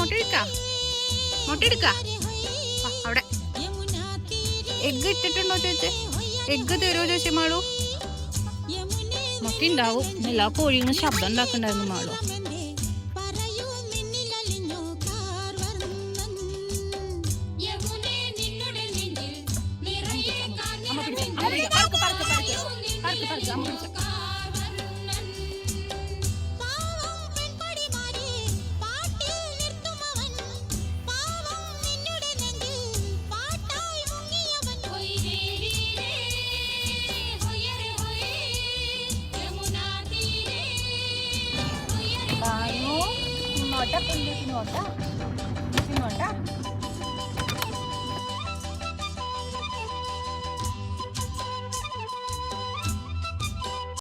മുട്ട എടുക്ക അവിടെ എഗ്ഗ് ഇട്ടിട്ടുണ്ടോ ചേച്ചി? എഗ്ഗ് തരുമോ ചേച്ചി മാളു? മുട്ട ഉണ്ടാവും. എല്ലാ കോഴികളും ശബ്ദം ഉണ്ടാക്കണ്ടായിരുന്നു മാളു. Nota,